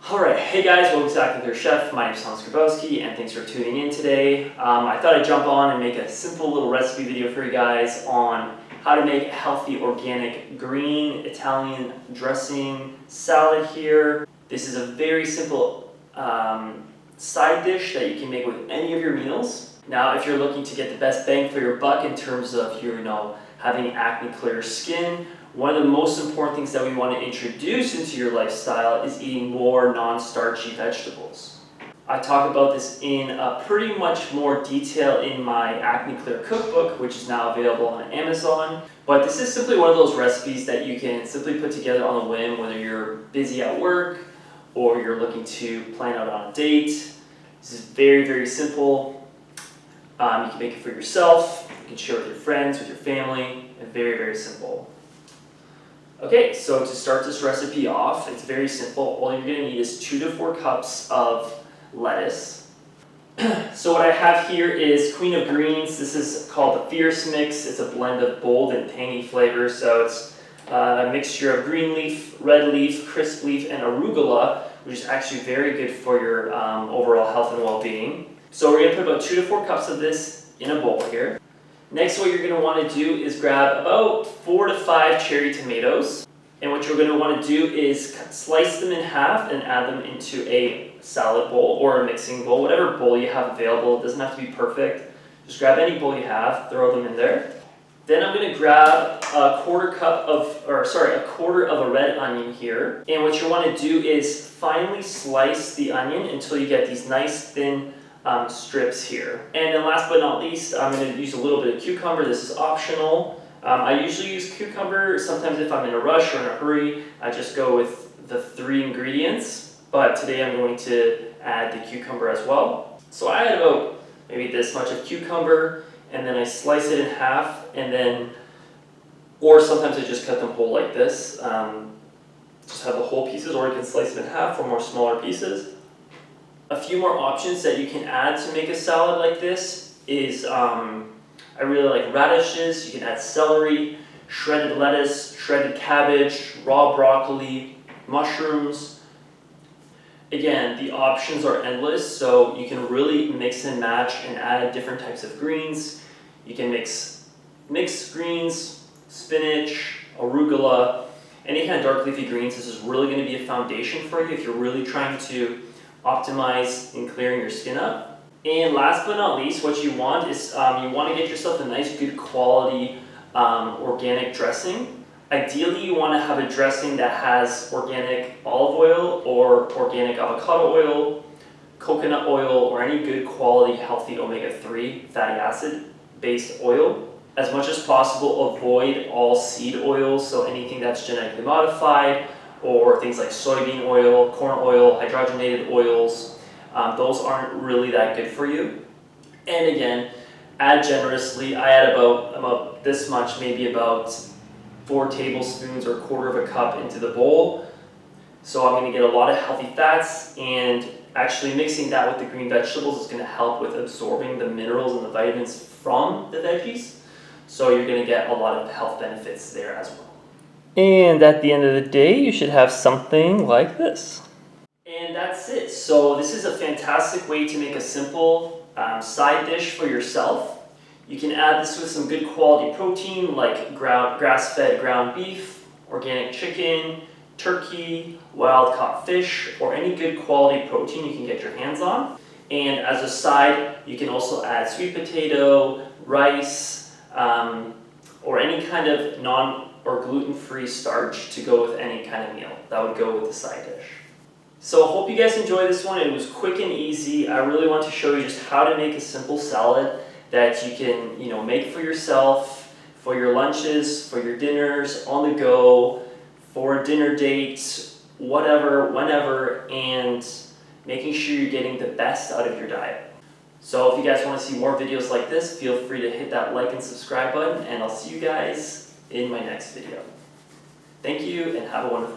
Alright, hey guys, welcome to Acne Chef. My name is Thomas Grabowski and thanks for tuning in today. I thought I'd jump on and make a simple little recipe video for you guys on how to make a healthy organic green Italian dressing salad here. This is a very simple side dish that you can make with any of your meals. Now if you're looking to get the best bang for your buck in terms of having acne clear skin, one of the most important things that we want to introduce into your lifestyle is eating more non-starchy vegetables. I talk about this in pretty much more detail in my Acne Clear cookbook, which is now available on Amazon. But this is simply one of those recipes that you can simply put together on a whim, whether you're busy at work or you're looking to plan out on a date. This is very, very simple. You can make it for yourself, you can share it with your friends, with your family, and very, very simple. Okay, so to start this recipe off, it's very simple. All you're going to need is 2 to 4 cups of lettuce. So what I have here is Queen of Greens. This is called the Fierce Mix. It's a blend of bold and tangy flavors. So it's a mixture of green leaf, red leaf, crisp leaf, and arugula, which is actually very good for your overall health and well-being. So we're going to put about 2 to 4 cups of this in a bowl here. Next, what you're going to want to do is grab about 4 to 5 cherry tomatoes. And what you're going to want to do is slice them in half and add them into a salad bowl or a mixing bowl, whatever bowl you have available. It doesn't have to be perfect. Just grab any bowl you have, throw them in there. Then I'm going to grab a quarter of a red onion here. And what you want to do is finely slice the onion until you get these nice thin strips here. And then last but not least, I'm going to use a little bit of cucumber. This is optional. I usually use cucumber. Sometimes if I'm in a rush or in a hurry, I just go with the 3 ingredients. But today I'm going to add the cucumber as well. So I add about maybe this much of cucumber, and then I slice it in half, and then, or sometimes I just cut them whole like this. Just have the whole pieces, or you can slice it in half for more smaller pieces. A few more options that you can add to make a salad like this is, I really like radishes. You can add celery, shredded lettuce, shredded cabbage, raw broccoli, mushrooms. Again, the options are endless, so you can really mix and match and add different types of greens. You can mix mixed greens, spinach, arugula, any kind of dark leafy greens. This is really going to be a foundation for you if you're really trying to optimize in clearing your skin up. And last but not least, what you want is you want to get yourself a nice, good quality organic dressing. Ideally, you want to have a dressing that has organic olive oil or organic avocado oil, coconut oil, or any good quality healthy omega-3 fatty acid based oil. As much as possible, avoid all seed oils, so anything that's genetically modified, or things like soybean oil, corn oil, hydrogenated oils. Those aren't really that good for you. And again, add generously. I add about this much, maybe about 4 tablespoons or 1/4 of a cup into the bowl. So I'm going to get a lot of healthy fats, and actually mixing that with the green vegetables is going to help with absorbing the minerals and the vitamins from the veggies. So you're going to get a lot of health benefits there as well. And at the end of the day, you should have something like this. And that's it. So this is a fantastic way to make a simple side dish for yourself. You can add this with some good quality protein like grass-fed ground beef, organic chicken, turkey, wild-caught fish, or any good quality protein you can get your hands on. And as a side, you can also add sweet potato, rice, or any kind of or gluten-free starch to go with any kind of meal. That would go with the side dish. So I hope you guys enjoyed this one. It was quick and easy. I really want to show you just how to make a simple salad that you can, make for yourself, for your lunches, for your dinners, on the go, for a dinner date, whatever, whenever, and making sure you're getting the best out of your diet. So if you guys want to see more videos like this, feel free to hit that like and subscribe button, and I'll see you guys in my next video. Thank you, and have a wonderful day.